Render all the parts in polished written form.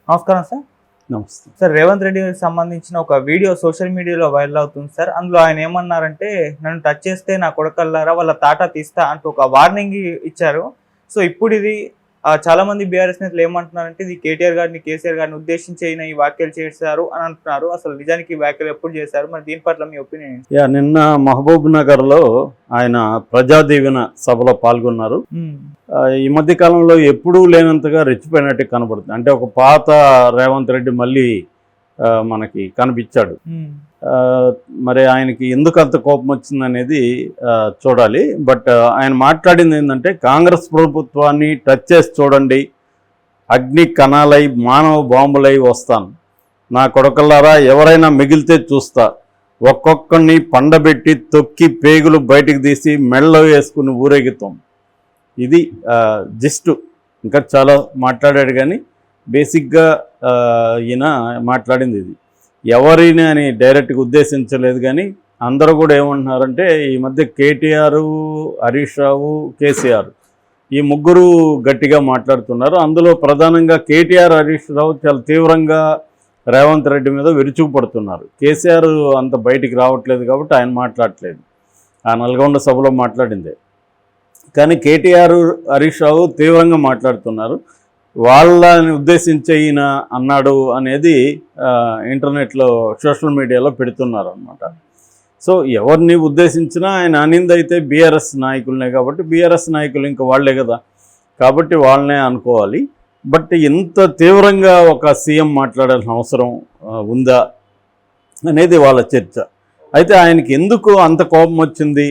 నమస్కారం సార్. నమస్తే. సార్, రేవంత్ రెడ్డి గారికి సంబంధించిన ఒక వీడియో సోషల్ మీడియాలో వైరల్ అవుతుంది సార్. అందులో ఆయన ఏమన్నారంటే, నన్ను టచ్ చేస్తే నా కొడుకల్లారా వాళ్ళ తాటా తీస్తా అంటూ ఒక వార్నింగ్ ఇచ్చారు. సో ఇప్పుడు ఇది చాలా మంది బీఆర్ఎస్ నేతలు ఏమంటున్నారంటే, ఇది కేటీఆర్ గారిని, కేసీఆర్ గారిని ఉద్దేశించి అయినా ఈ వ్యాఖ్యలు చేశారు అని అంటున్నారు. అసలు నిజానికి ఈ వ్యాఖ్యలు ఎప్పుడు చేశారు? మరి దీని పట్ల మీ ఒపీనియన్ ఏంటి? నిన్న మహబూబ్ నగర్ లో ఆయన ప్రజాదీవెన సభలో పాల్గొన్నారు. ఈ మధ్య కాలంలో ఎప్పుడూ లేనంతగా రెచ్చిపోయినట్టు కనబడుతుంది. అంటే ఒక పాత రేవంత్ రెడ్డి మళ్ళీ మనకి కనిపించాడు. మరి ఆయనకి ఎందుకు అంత కోపం వచ్చిందనేది చూడాలి. బట్ ఆయన మాట్లాడింది ఏంటంటే, కాంగ్రెస్ ప్రభుత్వాన్ని టచ్ చేసి చూడండి, అగ్ని కణాలై మానవ బాంబులై వస్తాను, నా కొడుకల్లారా ఎవరైనా మిగిలితే చూస్తా, ఒక్కొక్కరిని పండబెట్టి తొక్కి పేగులు బయటికి తీసి మెడలో వేసుకుని ఊరేగుతాం. ఇది జస్ట్ ఇంకా చాలా మాట్లాడాడు, కానీ బేసిక్గా ఈయన మాట్లాడింది ఇది. ఎవరిని అని డైరెక్ట్గా ఉద్దేశించలేదు, కానీ అందరూ కూడా ఏమంటున్నారంటే, ఈ మధ్య కేటీఆర్, హరీష్ రావు, కేసీఆర్ ఈ ముగ్గురు గట్టిగా మాట్లాడుతున్నారు. అందులో ప్రధానంగా కేటీఆర్, హరీష్ రావు చాలా తీవ్రంగా రేవంత్ రెడ్డి మీద విరుచుకుపడుతున్నారు. కేసీఆర్ అంత బయటికి రావట్లేదు కాబట్టి ఆయన మాట్లాడట్లేదు. ఆ నల్గొండ సభలో మాట్లాడిందే. కానీ కేటీఆర్, హరీష్ రావు తీవ్రంగా మాట్లాడుతున్నారు. వాళ్ళని ఉద్దేశించి ఈయన అన్నాడు అనేది ఇంటర్నెట్లో, సోషల్ మీడియాలో పెడుతున్నారు అనమాట. సో ఎవరిని ఉద్దేశించినా ఆయన అనిందైతే బీఆర్ఎస్ నాయకులనే కాబట్టి, బీఆర్ఎస్ నాయకులు ఇంకా వాళ్లే కదా, కాబట్టి వాళ్ళనే అనుకోవాలి. బట్ ఇంత తీవ్రంగా ఒక సీఎం మాట్లాడాల్సిన అవసరం ఉందా అనేది వాళ్ళ చర్చ. అయితే ఆయనకి ఎందుకు అంత కోపం వచ్చింది,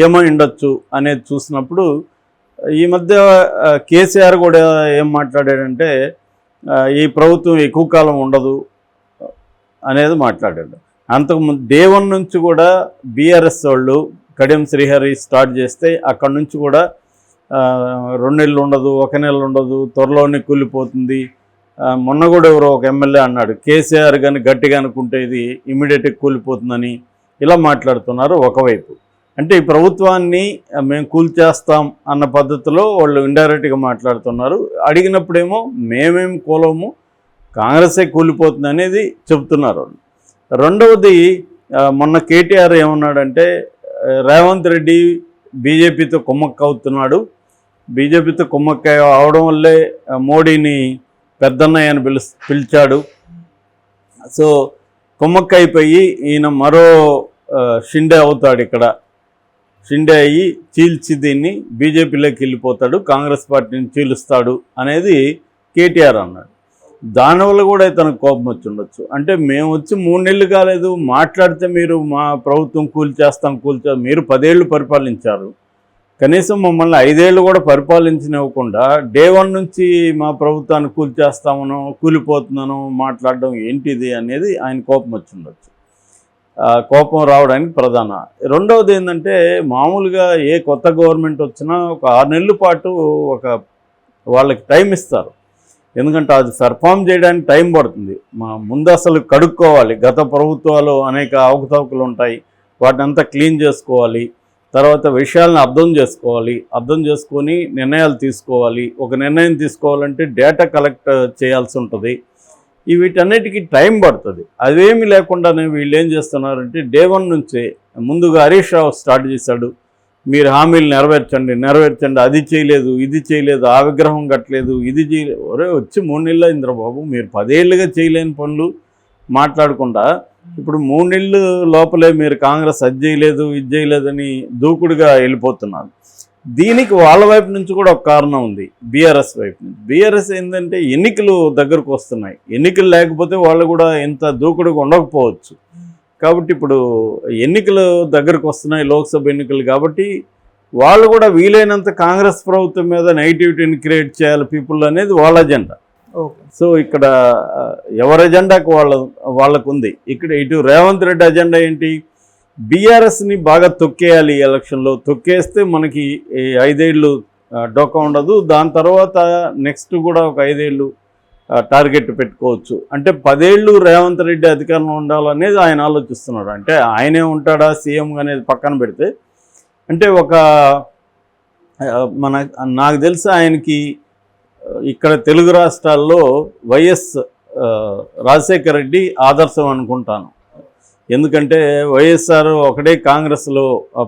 ఏమై ఉండొచ్చు అనేది చూసినప్పుడు, ఈ మధ్య కేసీఆర్ కూడా ఏం మాట్లాడాడంటే, ఈ ప్రభుత్వం ఎక్కువ కాలం ఉండదు అనేది మాట్లాడాడు. అంతకుముందు డే 1 నుంచి కూడా బీఆర్ఎస్ వాళ్ళు కడియం శ్రీహరి స్టార్ట్ చేస్తే అక్కడి నుంచి కూడా 2 నెలలు ఉండదు, 1 నెల ఉండదు, త్వరలోనే కూలిపోతుంది. మొన్న కూడా ఎవరో ఒక ఎమ్మెల్యే అన్నాడు, కేసీఆర్ కానీ గట్టిగా అనుకుంటే ఇది ఇమీడియట్గా కూలిపోతుందని. ఇలా మాట్లాడుతున్నారు ఒకవైపు. అంటే ఈ ప్రభుత్వాన్ని మేము కూల్చేస్తాం అన్న పద్ధతిలో వాళ్ళు ఇండైరెక్ట్గా మాట్లాడుతున్నారు. అడిగినప్పుడేమో మేమేం కూలము, కాంగ్రెసే కూలిపోతుంది అనేది చెబుతున్నారు. రెండవది, మొన్న కేటీఆర్ ఏమన్నాడంటే, రేవంత్ రెడ్డి బీజేపీతో కుమ్మక్కవుతున్నాడు, బీజేపీతో కుమ్మక్క అవడం వల్లే మోడీని పెద్దన్నయ్య అని పిలిచాడు. సో కుమ్మక్క అయిపోయి ఈయన మరో షిండే అవుతాడు, ఇక్కడ షిండే అయ్యి చీల్చి దీన్ని బీజేపీలోకి వెళ్ళిపోతాడు, కాంగ్రెస్ పార్టీని చీలుస్తాడు అనేది కేటీఆర్ అన్నాడు. దానివల్ల కూడా తనకు కోపం వచ్చి ఉండొచ్చు. అంటే మేము వచ్చి 3 నెలలు కాలేదు, మాట్లాడితే మీరు మా ప్రభుత్వం కూల్చేస్తాం, మీరు 10 ఏళ్ళు పరిపాలించారు, కనీసం మమ్మల్ని 5 ఏళ్ళు కూడా పరిపాలించనివ్వకుండా డే 1 నుంచి మా ప్రభుత్వాన్ని కూల్చేస్తామనో కూలిపోతున్నానో మాట్లాడడం ఏంటిది అనేది ఆయన కోపం వచ్చి ఉండొచ్చు. కోపం రావడానికి ప్రధాన. రెండవది ఏంటంటే, మామూలుగా ఏ కొత్త గవర్నమెంట్ వచ్చినా ఒక 6 నెలల పాటు వాళ్ళకి టైం ఇస్తారు. ఎందుకంటే అది పెర్ఫామ్ చేయడానికి టైం పడుతుంది. ముందు అసలు కడుక్కోవాలి. గత ప్రభుత్వాలు అనేక అవకతవకలు ఉంటాయి, వాటిని అంతా క్లీన్ చేసుకోవాలి. తర్వాత విషయాలను అర్థం చేసుకొని నిర్ణయాలు తీసుకోవాలి. ఒక నిర్ణయం తీసుకోవాలంటే డేటా కలెక్ట్ చేయాల్సి ఉంటుంది. వీటన్నిటికీ టైం పడుతుంది. అవేమీ లేకుండానే వీళ్ళు ఏం చేస్తున్నారంటే, డే 1 నుంచే ముందుగా హరీష్ రావు స్టార్ట్ చేశాడు, మీరు హామీలు నెరవేర్చండి, అది చేయలేదు, ఇది చేయలేదు, ఆ విగ్రహం కట్టలేదు, ఇది చేయలేదు. ఒరే వచ్చి 3 నెలలు ఇంద్రబాబు, మీరు 10 ఏళ్ళుగా చేయలేని పనులు మాట్లాడకుండా ఇప్పుడు 3 నెలలు లోపలే మీరు కాంగ్రెస్ అది చేయలేదు, ఇది చేయలేదని దూకుడుగా వెళ్ళిపోతున్నారు. దీనికి వాళ్ళ వైపు నుంచి కూడా ఒక కారణం ఉంది, బీఆర్ఎస్ వైపు నుంచి. బీఆర్ఎస్ ఏంటంటే, ఎన్నికలు దగ్గరకు వస్తున్నాయి, ఎన్నికలు లేకపోతే వాళ్ళు కూడా ఇంత దూకుడుగా ఉండకపోవచ్చు. కాబట్టి ఇప్పుడు ఎన్నికలు దగ్గరకు వస్తున్నాయి, లోక్సభ ఎన్నికలు, కాబట్టి వాళ్ళు కూడా వీలైనంత కాంగ్రెస్ ప్రభుత్వం మీద నెగిటివిటీని క్రియేట్ చేయాలి పీపుల్ అనేది వాళ్ళ అజెండా. సో ఇక్కడ ఎవరి అజెండాకు వాళ్ళకు ఉంది. ఇక్కడ ఇటు రేవంత్ రెడ్డి అజెండా ఏంటి, బీఆర్ఎస్ని బాగా తొక్కేయాలి. ఎలక్షన్లో తొక్కేస్తే మనకి 5 ఏళ్ళు డోకా ఉండదు, దాని తర్వాత నెక్స్ట్ కూడా ఒక 5 ఏళ్ళు టార్గెట్ పెట్టుకోవచ్చు. అంటే 10 ఏళ్ళు రేవంత్ రెడ్డి అధికారంలో ఉండాలనేది ఆయన ఆలోచిస్తున్నాడు. అంటే ఆయనే ఉంటాడా సీఎం అనేది పక్కన పెడితే, అంటే నాకు తెలిసి ఆయనకి ఇక్కడ తెలుగు రాష్ట్రాల్లో వైఎస్ రాజశేఖర రెడ్డి ఆదర్శం అనుకుంటాను. ఎందుకంటే వైఎస్ఆర్ ఒకటే కాంగ్రెస్లో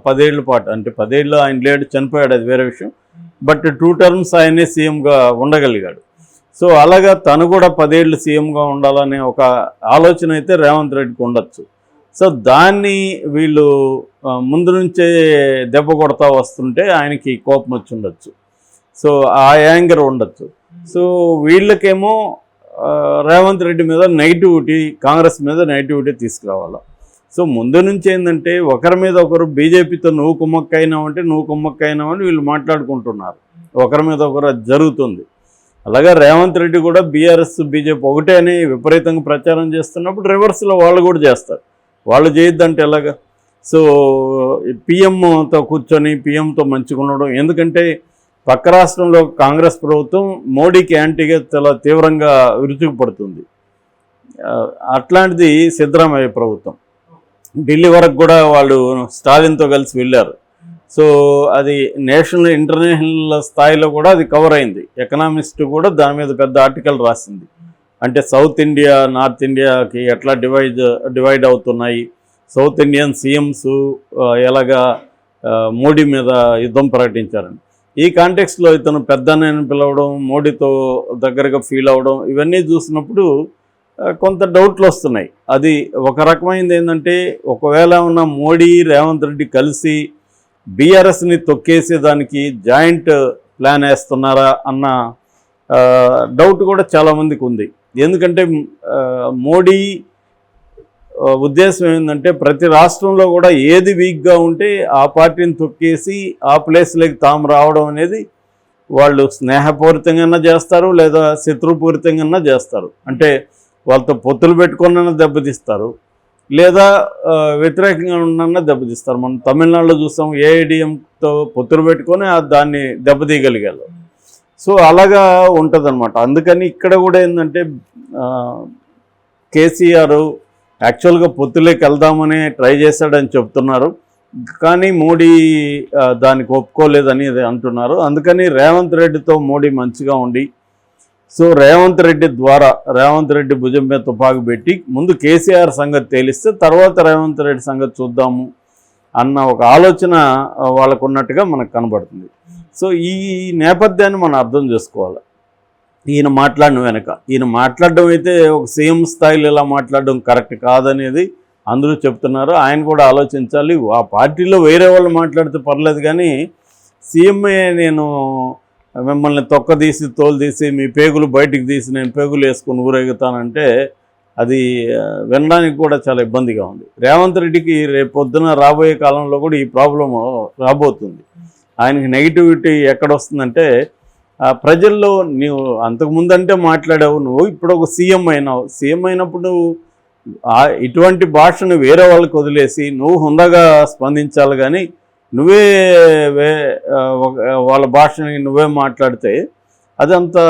10 ఏళ్ల పాటు, అంటే 10 ఏళ్ళు ఆయన లేడు, చనిపోయాడు, అది వేరే విషయం. బట్ 2 టర్మ్స్ ఆయనే సీఎంగా ఉండగలిగాడు. సో అలాగా తను కూడా 10 ఏళ్ళు సీఎంగా ఉండాలనే ఒక ఆలోచన అయితే రేవంత్ రెడ్డికి ఉండొచ్చు. సో దాన్ని వీళ్ళు ముందు నుంచే దెబ్బ కొడతా వస్తుంటే ఆయనకి కోపం వచ్చి ఉండొచ్చు. సో ఆ యాంగర్ ఉండొచ్చు. సో వీళ్ళకేమో రేవంత్ రెడ్డి మీద నెగిటివిటీ, కాంగ్రెస్ మీద నెగిటివిటీ తీసుకురావాలి. సో ముందు నుంచి ఏంటంటే ఒకరి మీద ఒకరు బీజేపీతో నువ్వు కుమ్మక్కైనావంటే వీళ్ళు మాట్లాడుకుంటున్నారు, ఒకరి మీద ఒకరు అది జరుగుతుంది. అలాగే రేవంత్ రెడ్డి కూడా బీఆర్ఎస్ బీజేపీ ఒకటే అని విపరీతంగా ప్రచారం చేస్తున్నప్పుడు రివర్స్లో వాళ్ళు కూడా చేస్తారు. వాళ్ళు చేయొద్దంటే ఎలాగా? సో పిఎంతో కూర్చొని పిఎంతో మంచిగా ఉండడం, ఎందుకంటే పక్క రాష్ట్రంలో కాంగ్రెస్ ప్రభుత్వం మోడీకి యాంటీగా చాలా తీవ్రంగా విరుచుకుపడుతుంది. అట్లాంటిది సిద్ధరామయ్య ప్రభుత్వం ఢిల్లీ వరకు కూడా వాళ్ళు స్టాలిన్తో కలిసి వెళ్ళారు. సో అది నేషనల్ ఇంటర్నేషనల్ స్థాయిలో కూడా అది కవర్ అయింది. ఎకనామిస్ట్ కూడా దాని మీద పెద్ద ఆర్టికల్ రాసింది. అంటే సౌత్ ఇండియా నార్త్ ఇండియాకి ఎట్లా డివైడ్ అవుతున్నాయి, సౌత్ ఇండియన్ సీఎంస్ ఎలాగా మోడీ మీద యుద్ధం ప్రకటించారని. ఈ కాంటెక్స్లో ఇతను పెద్దన్నని పిలవడం, మోడీతో దగ్గరగా ఫీల్ అవ్వడం, ఇవన్నీ చూసినప్పుడు కొంత డౌట్లు వస్తున్నాయి. అది ఒక రకమైనది ఏంటంటే, ఒకవేళ ఉన్న మోడీ రేవంత్ రెడ్డి కలిసి బీఆర్ఎస్ని తొక్కేసేదానికి జాయింట్ ప్లాన్ వేస్తున్నారా అన్న డౌట్ కూడా చాలామందికి ఉంది. ఎందుకంటే మోడీ ఉద్దేశం ఏంటంటే ప్రతి రాష్ట్రంలో కూడా ఏది వీక్గా ఉంటే ఆ పార్టీని తొక్కేసి ఆ ప్లేస్లోకి తాము రావడం అనేది వాళ్ళు స్నేహపూరితంగా చేస్తారు, లేదా శత్రుపూరితంగా చేస్తారు. అంటే వాళ్ళతో పొత్తులు పెట్టుకున్న దెబ్బతీస్తారు, లేదా వ్యతిరేకంగా ఉన్న దెబ్బతీస్తారు. మనం తమిళనాడులో చూస్తాం, ఏఐడిఎంతో పొత్తులు పెట్టుకొని దాన్ని దెబ్బతీయగలిగారు. సో అలాగా ఉంటుందన్నమాట. అందుకని ఇక్కడ కూడా ఏంటంటే కేసీఆర్ యాక్చువల్గా పొత్తులోకి వెళ్దామని ట్రై చేశాడని చెప్తున్నారు, కానీ మోడీ దానికి ఒప్పుకోలేదని అంటున్నారు. అందుకని రేవంత్ రెడ్డితో మోడీ మంచిగా ఉండి, సో రేవంత్ రెడ్డి భుజం మీద తుపాకు పెట్టి ముందు కేసీఆర్ సంగతి తేలిస్తే తర్వాత రేవంత్ రెడ్డి సంగతి చూద్దాము అన్న ఒక ఆలోచన వాళ్ళకు ఉన్నట్టుగా మనకు కనబడుతుంది. సో ఈ నేపథ్యాన్ని మనం అర్థం చేసుకోవాలి. ఈయన మాట్లాడడం అయితే ఒక సీఎం స్థాయిలో ఇలా మాట్లాడడం కరెక్ట్ కాదనేది అందరూ చెప్తున్నారు. ఆయన కూడా ఆలోచించాలి. ఆ పార్టీలో వేరే వాళ్ళు మాట్లాడితే పర్లేదు, కానీ సీఎంఏ నేను మిమ్మల్ని తొక్కదీసి తోలుదీసి మీ పేగులు బయటికి తీసి నేను పేగులు వేసుకొని ఊరేగుతానంటే అది వినడానికి కూడా చాలా ఇబ్బందిగా ఉంది. రేవంత్ రెడ్డికి రేపొద్దున రాబోయే కాలంలో కూడా ఈ ప్రాబ్లం రాబోతుంది. ఆయనకి నెగిటివిటీ ఎక్కడొస్తుందంటే ప్రజల్లో నీవు అంతకుముందంటే మాట్లాడావు, నువ్వు ఇప్పుడు ఒక సీఎం అయినప్పుడు ఇటువంటి భాషను వేరే వాళ్ళకి వదిలేసి నువ్వు హుందాగా స్పందించాలి, కానీ నువ్వే వాళ్ళ భాషని నువ్వే మాట్లాడితే అదంతా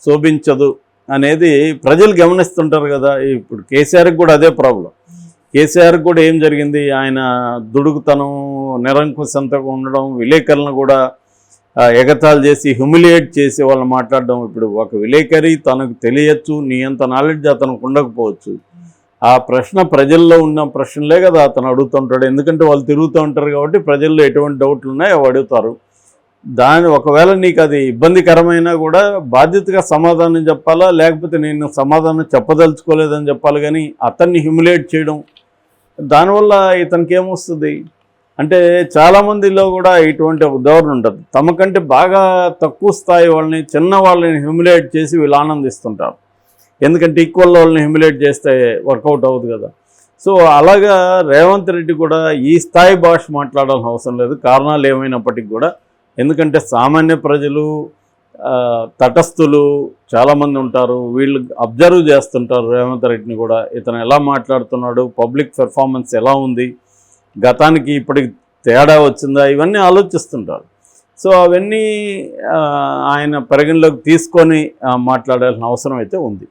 శోభించదు అనేది ప్రజలు గమనిస్తుంటారు కదా. ఇప్పుడు కేసీఆర్కి కూడా అదే ప్రాబ్లం. కేసీఆర్కి కూడా ఏం జరిగింది, ఆయన దుడుకుతనం, నిరంకుశంతగా ఉండడం, విలేకరులను కూడా ఎగతాళి చేసి హ్యూమిలియేట్ చేసి వాళ్ళు మాట్లాడడం. ఇప్పుడు ఒక విలేకరి తనకు తెలియచ్చు, నీ అంత నాలెడ్జ్ అతనికి ఉండకపోవచ్చు. ఆ ప్రశ్న ప్రజల్లో ఉన్న ప్రశ్నలే కదా అతను అడుగుతుంటాడు. ఎందుకంటే వాళ్ళు తిరుగుతూ ఉంటారు కాబట్టి ప్రజల్లో ఎటువంటి డౌట్లు ఉన్నాయో అడుగుతారు. ఒకవేళ నీకు అది ఇబ్బందికరమైనా కూడా బాధ్యతగా సమాధానం చెప్పాలా, లేకపోతే నేను సమాధానం చెప్పదలుచుకోలేదని చెప్పాలి, కానీ అతన్ని హ్యూమిలియేట్ చేయడం దానివల్ల ఇతనికి ఏమొస్తుంది అంటే చాలామందిలో కూడా ఇటువంటి ఉదాహరణ ఉంటుంది. తమకంటే బాగా తక్కువ స్థాయి వాళ్ళని, చిన్న వాళ్ళని హ్యూమిలియేట్ చేసి వీళ్ళు ఆనందిస్తుంటారు. ఎందుకంటే ఈక్వల్ వాళ్ళని హ్యూమిలియేట్ చేస్తే వర్కౌట్ అవ్వదు కదా. సో అలాగా రేవంత్ రెడ్డి కూడా ఈ స్థాయి భాష మాట్లాడాల్సిన అవసరం లేదు, కారణాలు ఏమైనప్పటికీ కూడా. ఎందుకంటే సామాన్య ప్రజలు, తటస్థులు చాలామంది ఉంటారు, వీళ్ళు అబ్జర్వ్ చేస్తుంటారు రేవంత్ రెడ్డిని కూడా. ఇతను ఎలా మాట్లాడుతున్నాడు, పబ్లిక్ పెర్ఫార్మెన్స్ ఎలా ఉంది, గతానికి ఇప్పటికి తేడా వచ్చిందా, ఇవన్నీ ఆలోచిస్తుంటారు. సో అవన్నీ ఆయన పరిగణలోకి తీసుకొని మాట్లాడాల్సిన అవసరం అయితే ఉంది.